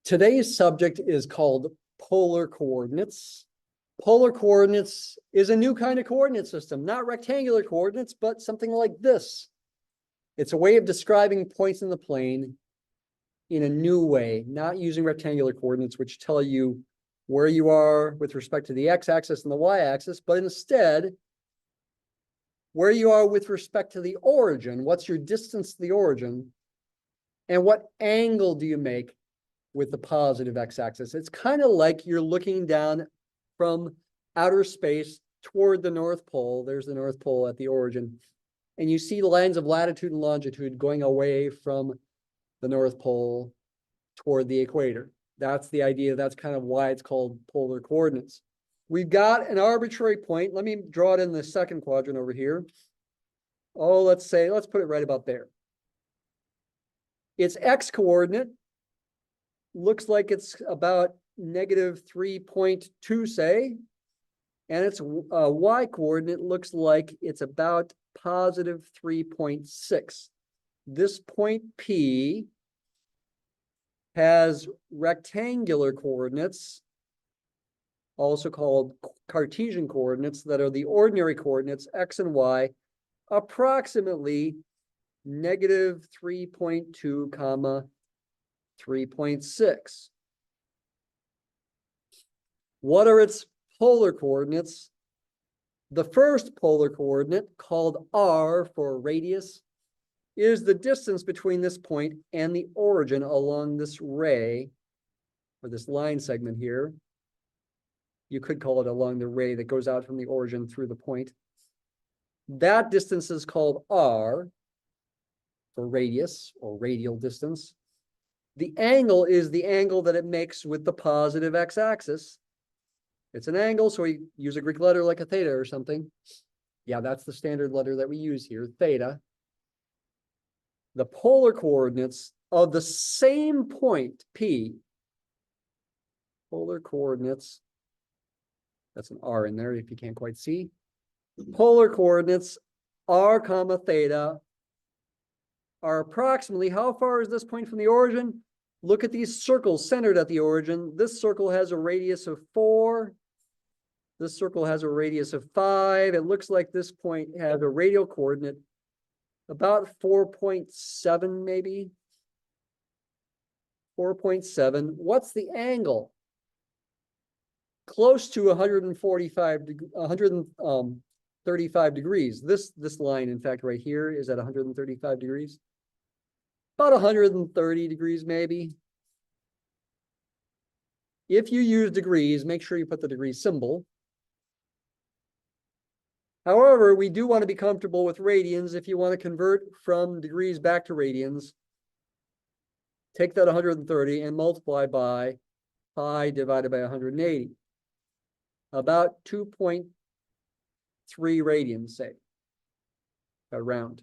Today's subject is called polar coordinates. Polar coordinates is a new kind of coordinate system, not rectangular coordinates, but something like this. It's a way of describing points in the plane in a new way, not using rectangular coordinates, which tell you where you are with respect to the x-axis and the y-axis, but instead, where you are with respect to the origin, what's your distance to the origin, and what angle do you make with the positive x-axis. It's kind of like you're looking down from outer space toward the North Pole. There's the North Pole at the origin. And you see the lines of latitude and longitude going away from the North Pole toward the equator. That's the idea. That's kind of why it's called polar coordinates. We've got an arbitrary point. Let me draw it in the second quadrant over here. Oh, let's put it right about there. Its x coordinate looks like it's about -3.2, say, and its y coordinate looks like it's about +3.6. This point P has rectangular coordinates, also called Cartesian coordinates, that are the ordinary coordinates, x and y, approximately -3.2, 3.6. What are its polar coordinates? The first polar coordinate, called r for radius, is the distance between this point and the origin along this ray, or this line segment here. You could call it along the ray that goes out from the origin through the point. That distance is called r for radius, or radial distance. The angle is the angle that it makes with the positive x-axis. It's an angle, so we use a Greek letter like a theta or something. Yeah, that's the standard letter that we use here, theta. The polar coordinates of the same point, P, polar coordinates, that's an R in there if you can't quite see. Polar coordinates r, theta are approximately, how far is this point from the origin? Look at these circles centered at the origin. This circle has a radius of 4. This circle has a radius of 5. It looks like this point has a radial coordinate about 4.7, maybe. 4.7. What's the angle? Close to 135 degrees. This line, in fact, right here is at 135 degrees. About 130 degrees, maybe. If you use degrees, make sure you put the degree symbol. However, we do want to be comfortable with radians. If you want to convert from degrees back to radians, take that 130 and multiply by pi divided by 180. About 2.3 radians, say, around.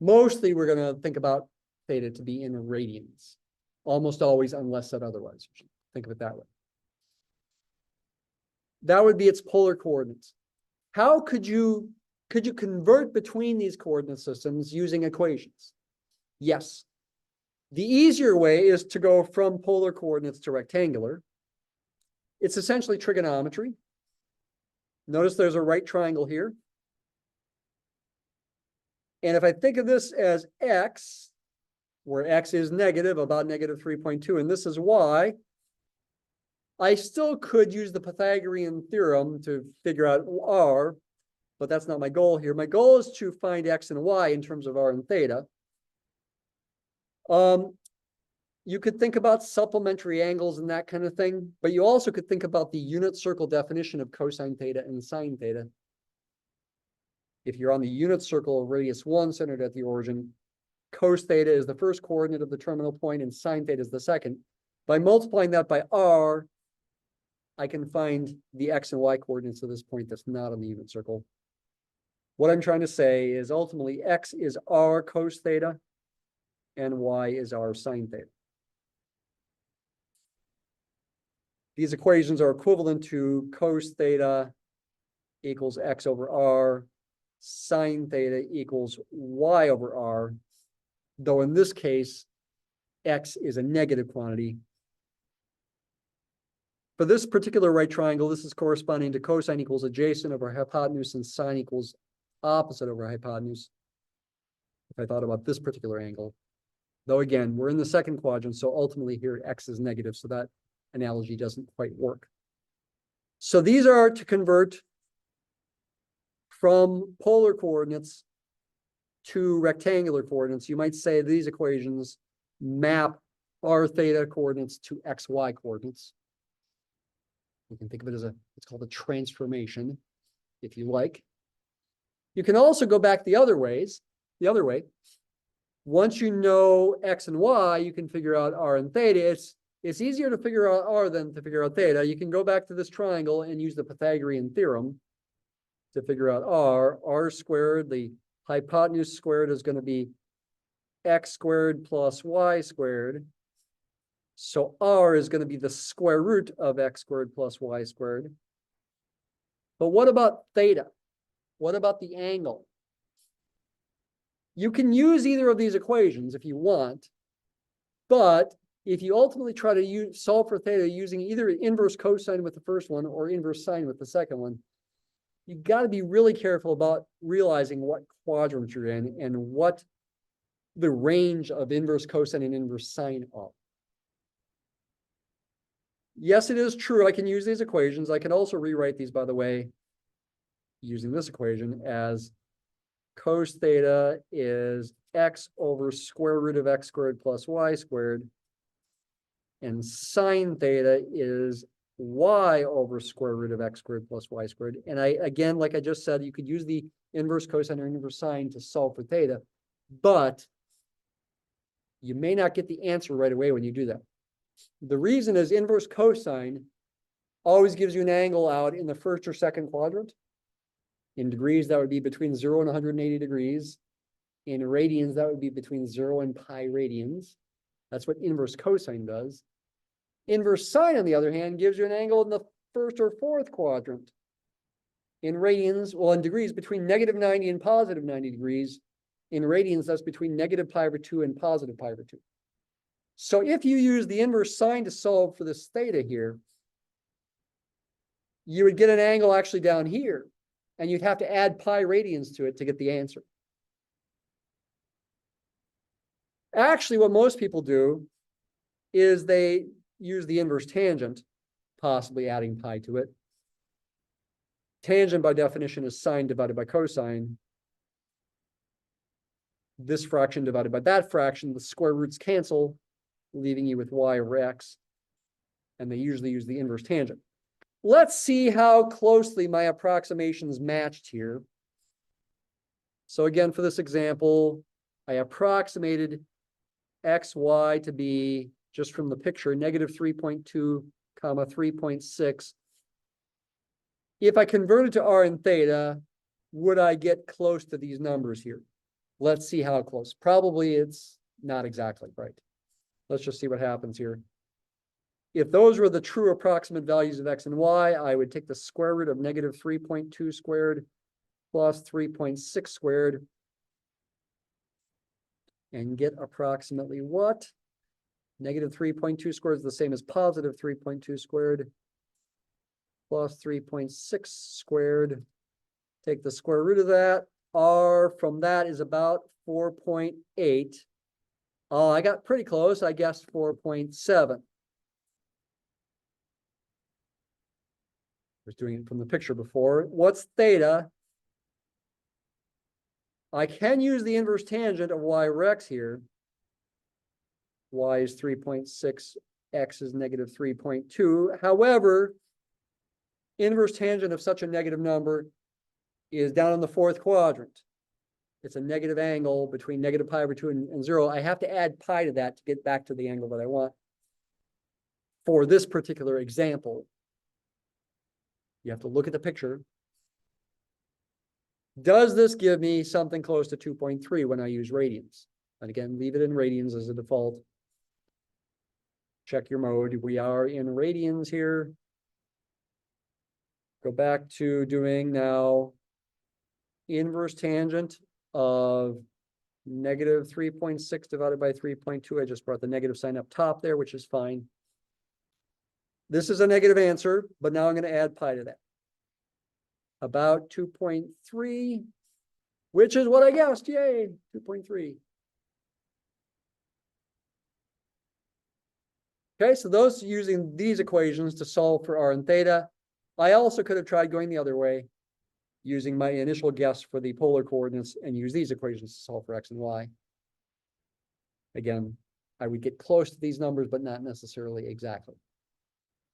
Mostly, we're going to think about theta to be in radians, almost always, unless said otherwise. Think of it that way. That would be its polar coordinates. How could you convert between these coordinate systems using equations? Yes. The easier way is to go from polar coordinates to rectangular. It's essentially trigonometry. Notice there's a right triangle here. And if I think of this as x, where x is negative, about -3.2, and this is y, I still could use the Pythagorean theorem to figure out r, but that's not my goal here. My goal is to find x and y in terms of r and theta. You could think about supplementary angles and that kind of thing, but you also could think about the unit circle definition of cosine theta and sine theta. If you're on the unit circle of radius 1 centered at the origin, cos theta is the first coordinate of the terminal point and sine theta is the second. By multiplying that by r, I can find the x and y coordinates of this point that's not on the unit circle. What I'm trying to say is ultimately x is r cos theta and y is r sine theta. These equations are equivalent to cos theta equals x over r, sine theta equals y over r, though in this case, x is a negative quantity. For this particular right triangle, this is corresponding to cosine equals adjacent over hypotenuse and sine equals opposite over hypotenuse. If I thought about this particular angle, though again, we're in the second quadrant, so ultimately here x is negative, so that analogy doesn't quite work. So these are to convert from polar coordinates to rectangular coordinates. You might say these equations map r theta coordinates to xy coordinates. You can think of it as it's called a transformation, if you like. You can also go back the other way. Once you know x and y, you can figure out r and theta. It's easier to figure out r than to figure out theta. You can go back to this triangle and use the Pythagorean theorem to figure out r squared. The hypotenuse squared is going to be x squared plus y squared. So r is going to be the square root of x squared plus y squared. But what about theta? What about the angle? You can use either of these equations if you want, but if you ultimately try to solve for theta using either inverse cosine with the first one or inverse sine with the second one, you got to be really careful about realizing what quadrant you're in and what the range of inverse cosine and inverse sine are. Yes, it is true. I can use these equations. I can also rewrite these, by the way, using this equation as cos theta is x over square root of x squared plus y squared. And sine theta is y over square root of x squared plus y squared. And again, like I just said, you could use the inverse cosine or inverse sine to solve for theta, but you may not get the answer right away when you do that. The reason is inverse cosine always gives you an angle out in the first or second quadrant. In degrees, that would be between 0 and 180 degrees. In radians, that would be between 0 and pi radians. That's what inverse cosine does. Inverse sine, on the other hand, gives you an angle in the first or fourth quadrant. In radians, well, in degrees, between negative 90 and positive 90 degrees. In radians, that's between negative pi over 2 and positive pi over 2. So if you use the inverse sine to solve for this theta here, you would get an angle actually down here, and you'd have to add pi radians to it to get the answer. Actually, what most people do is they use the inverse tangent, possibly adding pi to it. Tangent, by definition, is sine divided by cosine. This fraction divided by that fraction, the square roots cancel, leaving you with y over x. And they usually use the inverse tangent. Let's see how closely my approximations matched here. So again, for this example, I approximated xy to be, just from the picture, negative 3.2, 3.6. If I converted to r and theta, would I get close to these numbers here? Let's see how close. Probably it's not exactly right. Let's just see what happens here. If those were the true approximate values of x and y, I would take the square root of negative 3.2 squared plus 3.6 squared and get approximately what? Negative 3.2 squared is the same as positive 3.2 squared plus 3.6 squared. Take the square root of that. R from that is about 4.8. Oh, I got pretty close. I guessed 4.7. I was doing it from the picture before. What's theta? I can use the inverse tangent of y over x here. Y is 3.6, x is negative 3.2. However, inverse tangent of such a negative number is down in the fourth quadrant. It's a negative angle between negative pi over 2 and 0. I have to add pi to that to get back to the angle that I want. For this particular example, you have to look at the picture. Does this give me something close to 2.3 when I use radians? And again, leave it in radians as a default. Check your mode. We are in radians here. Go back to doing now inverse tangent of Negative 3.6 divided by 3.2. I just brought the negative sign up top there, which is fine. This is a negative answer, but now I'm going to add pi to that. About 2.3, which is what I guessed. Yay, 2.3. Okay, so those using these equations to solve for r and theta. I also could have tried going the other way, using my initial guess for the polar coordinates and use these equations to solve for x and y. Again, I would get close to these numbers, but not necessarily exactly.